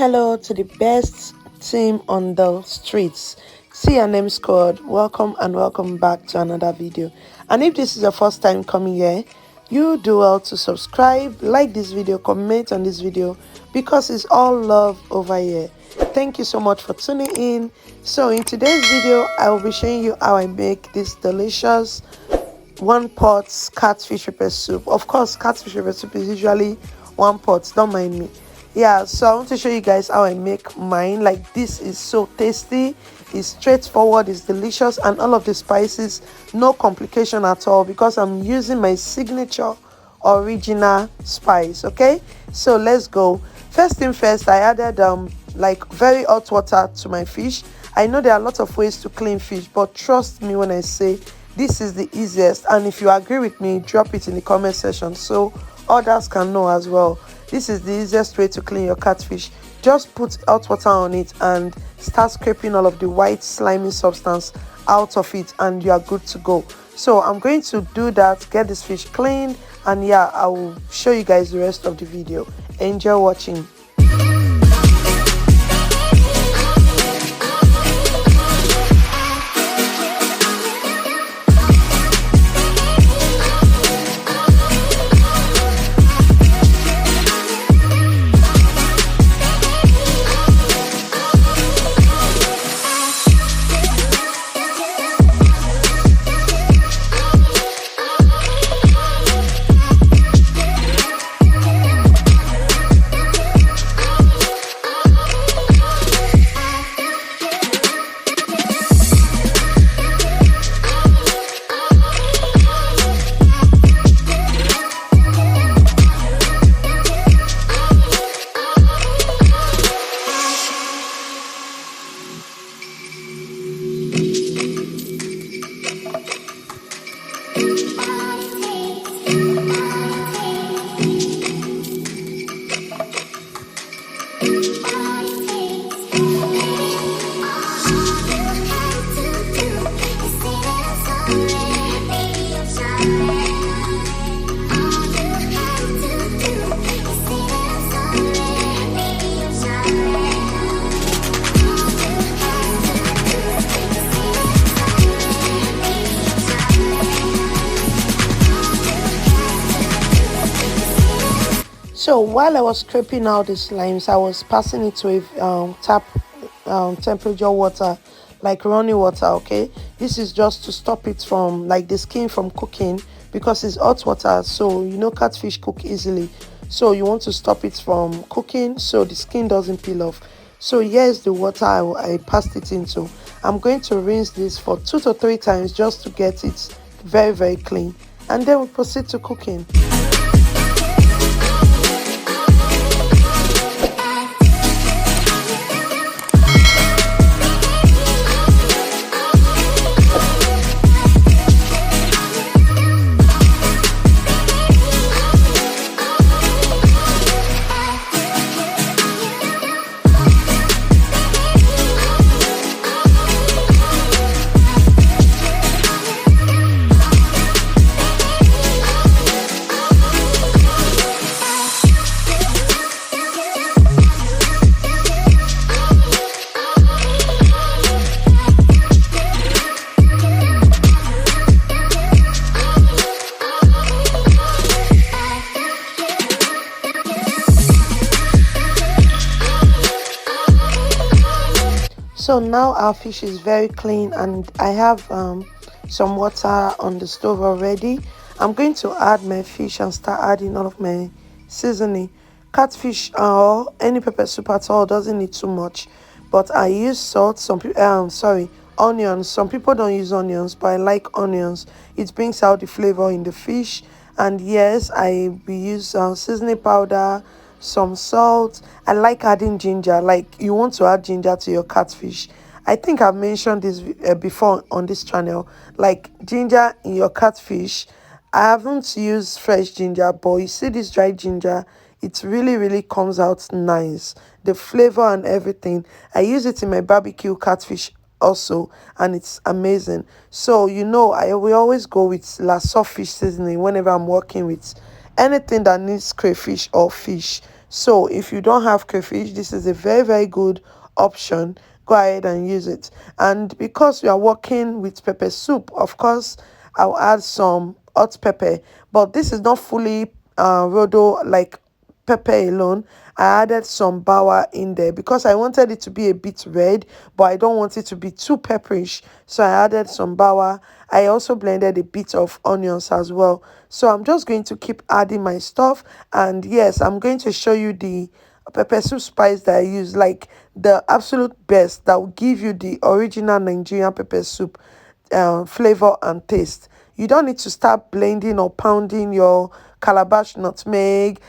Hello to the best team on the streets. CNM Squad, welcome and welcome back to another video. And if this is your first time coming here, you do well to subscribe, like this video, comment on this video, because it's all love over here. Thank you so much for tuning in. So in today's video, I will be showing you how I make this delicious one pot catfish pepper soup. Of course, catfish pepper soup is usually one pot, don't mind me. Yeah, so I want to show you guys how I make mine. Like, this is so tasty, it's straightforward, it's delicious, and all of the spices, no complication at all, because I'm using my signature original spice. Okay, so let's go. First thing first, I added like very hot water to my fish. I know there are a lot of ways to clean fish, but trust me when I say this is the easiest. And if you agree with me, drop it in the comment section so others can know as well. This is the easiest way to clean your catfish. Just put hot water on it and start scraping all of the white slimy substance out of it, and you are good to go. So I'm going to do that, get this fish cleaned, and yeah, I will show you guys the rest of the video. Enjoy watching. So while I was scraping out the slimes, I was passing it to a tap temperature water, like running water. Okay, this is just to stop it from, like, the skin from cooking, because it's hot water. So you know catfish cook easily, so you want to stop it from cooking so the skin doesn't peel off. So here's the water I passed it into. I'm going to rinse this for 2 to 3 times just to get it very clean, and then we proceed to cooking. So now our fish is very clean, and I have some water on the stove already. I'm going to add my fish and start adding all of my seasoning. Catfish or any pepper soup at all doesn't need too much, but I use salt. Some people onions. Some people don't use onions, but I like onions. It brings out the flavor in the fish. And yes, we use seasoning powder, some salt. I like adding ginger. Like, you want to add ginger to your catfish. I think I've mentioned this before on this channel. Like, ginger in your catfish. I haven't used fresh ginger, but you see this dried ginger, it really comes out nice. The flavor and everything. I use it in my barbecue catfish also, and it's amazing. So I we always go with Larsor fish seasoning whenever I'm working with anything that needs crayfish or fish. So if you don't have crayfish, this is a very good option. Go ahead and use it. And because we are working with pepper soup, of course I'll add some hot pepper, but this is not fully rodo like pepper alone. I added some bawa in there because I wanted it to be a bit red, but I don't want it to be too pepperish. So I added some bawa. I also blended a bit of onions as well. So I'm just going to keep adding my stuff. And yes, I'm going to show you the pepper soup spice that I use, like the absolute best that will give you the original Nigerian pepper soup flavor and taste. You don't need to start blending or pounding your calabash nutmeg,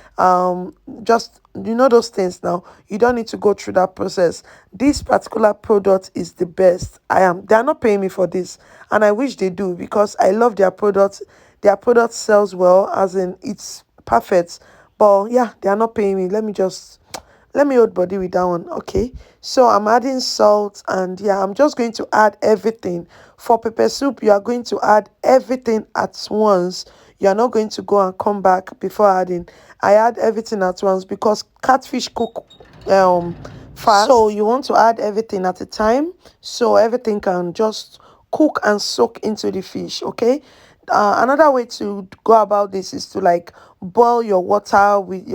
just those things. Now you don't need to go through that process. This particular product is the best. They are not paying me for this, and I wish they do, because I love their product. Their product sells well, as in it's perfect. But yeah, they are not paying me. Let me hold body with that one. Okay, so I'm adding salt, and yeah, I'm just going to add everything. For pepper soup, you are going to add everything at once. You are not going to go and come back before adding. I add everything at once because catfish cook fast, so you want to add everything at a time so everything can just cook and soak into the fish. Okay, another way to go about this is to like boil your water with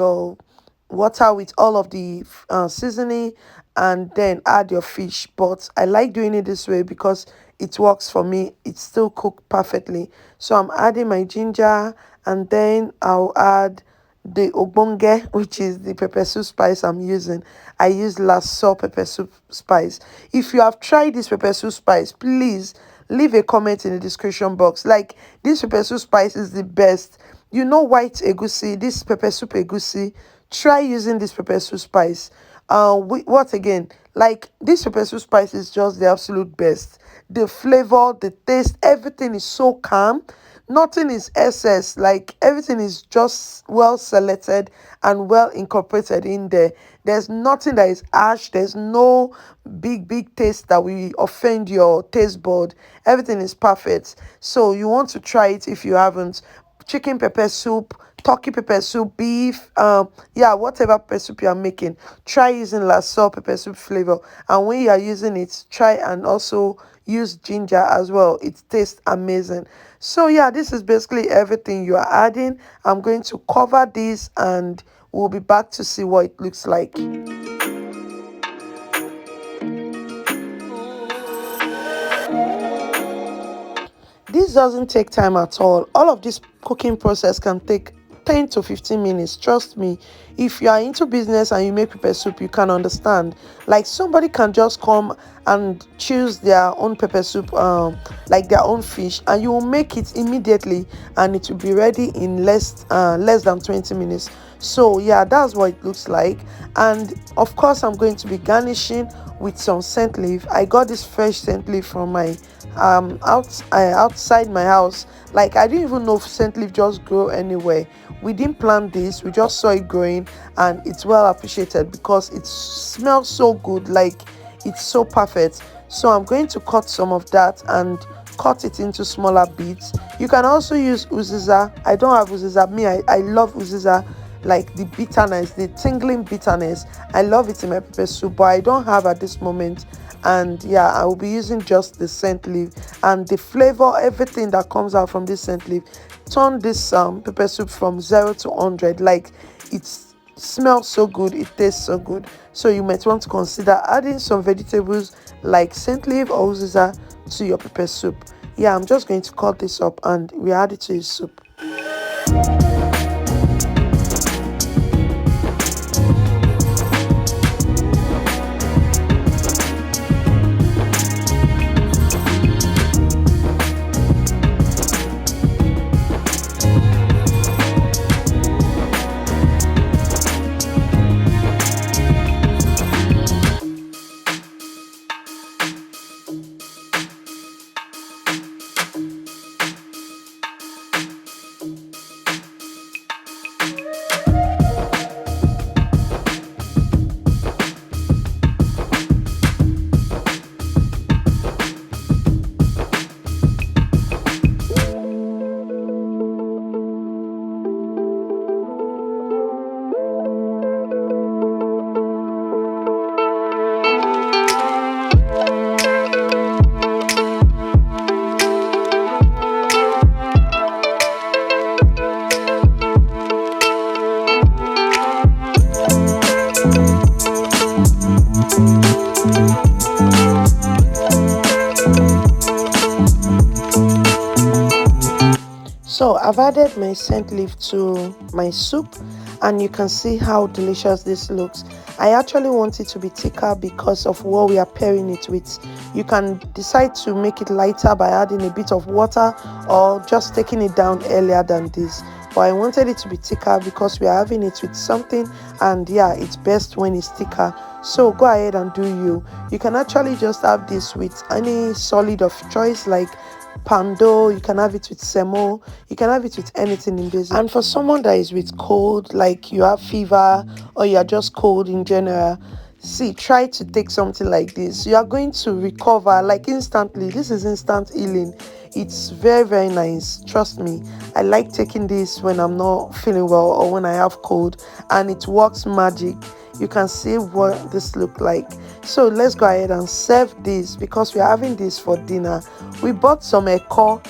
all of the seasoning, and then add your fish. But I like doing it this way because it works for me. It's still cooked perfectly. So I'm adding my ginger, and then I'll add the ogbonge, which is the pepper soup spice I'm using. I use Larsor pepper soup spice. If you have tried this pepper soup spice, please leave a comment in the description box. Like, this pepper soup spice is the best. White egusi, this pepper soup egusi, try using this pepper soup spice. What again, like, this pepper soup spice is just the absolute best. The flavor, the taste, everything is so calm. Nothing is excess. Like, everything is just well selected and well incorporated in there. There's nothing that is harsh. There's no big taste that will offend your taste bud. Everything is perfect. So you want to try it if you haven't. Chicken pepper soup, turkey pepper soup, beef, yeah, whatever pepper soup you are making, try using Larsor pepper soup flavor. And when you are using it, try and also use ginger as well. It tastes amazing. So yeah, this is basically everything you are adding. I'm going to cover this, and we'll be back to see what it looks like. This doesn't take time at all of this cooking process can take 10 to 15 minutes. Trust me, if you are into business and you make pepper soup, you can understand. Like, somebody can just come and choose their own pepper soup, like their own fish, and you will make it immediately, and it will be ready in less than 20 minutes. So yeah, that's what it looks like. And of course, I'm going to be garnishing with some scent leaf. I got this fresh scent leaf from my outside my house. Like, I didn't even know if scent leaf just grow anywhere. We didn't plant this, we just saw it growing, and it's well appreciated because it smells so good. Like, it's so perfect. So I'm going to cut some of that and cut it into smaller bits. You can also use uziza. I don't have uziza. I love uziza, like the bitterness, the tingling bitterness. I love it in my pepper soup, but I don't have at this moment. And yeah, I will be using just the scent leaf, and the flavor, everything that comes out from this scent leaf turn this pepper soup from 0 to 100. Like, it smells so good, it tastes so good. So you might want to consider adding some vegetables like scent leaf or uziza to your pepper soup. Yeah, I'm just going to cut this up and we add it to the soup. I've added my scent leaf to my soup, and you can see how delicious this looks. I actually want it to be thicker because of what we are pairing it with. You can decide to make it lighter by adding a bit of water or just taking it down earlier than this, but I wanted it to be thicker because we are having it with something, and yeah, it's best when it's thicker. So go ahead and do you. You can actually just have this with any solid of choice, like pando, you can have it with semo, you can have it with anything in basic. And for someone that is with cold, like you have fever or you're just cold in general, see, try to take something like this. You are going to recover like instantly. This is instant healing. It's very nice, trust me. I like taking this when I'm not feeling well or when I have cold, and it works magic. You can see what this look like. So let's go ahead and serve this because we're having this for dinner. We bought some eko,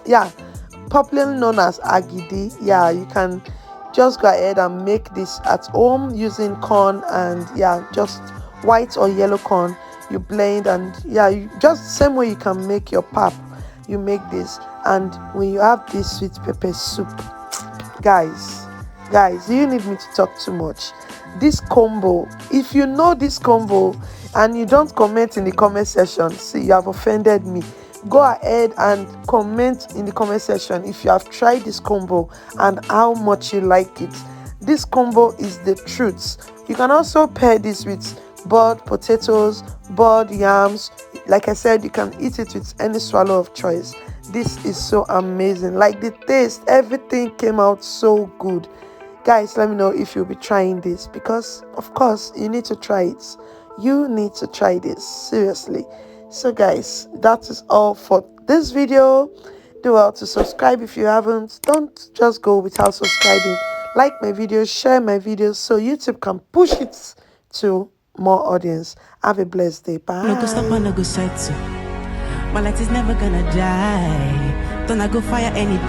yeah, popularly known as agidi. Yeah, you can just go ahead and make this at home using corn, and yeah, just white or yellow corn. You blend, and yeah, you just same way you can make your pap, you make this. And when you have this sweet pepper soup, guys, do you need me to talk too much? This combo, if you know this combo and you don't comment in the comment section, see, you have offended me. Go ahead and comment in the comment section if you have tried this combo and how much you like it. This combo is the truth. You can also pair this with boiled potatoes, boiled yams. Like I said, you can eat it with any swallow of choice. This is so amazing. Like the taste, everything came out so good. Guys, let me know if you'll be trying this, because of course you need to try it. You need to try this, seriously. So guys, that is all for this video. Do well to subscribe if you haven't. Don't just go without subscribing. Like my videos, share my videos so YouTube can push it to more audience. Have a blessed day. Bye. No go stop and no go settle. My light is never gonna die. Don't I go fire any day.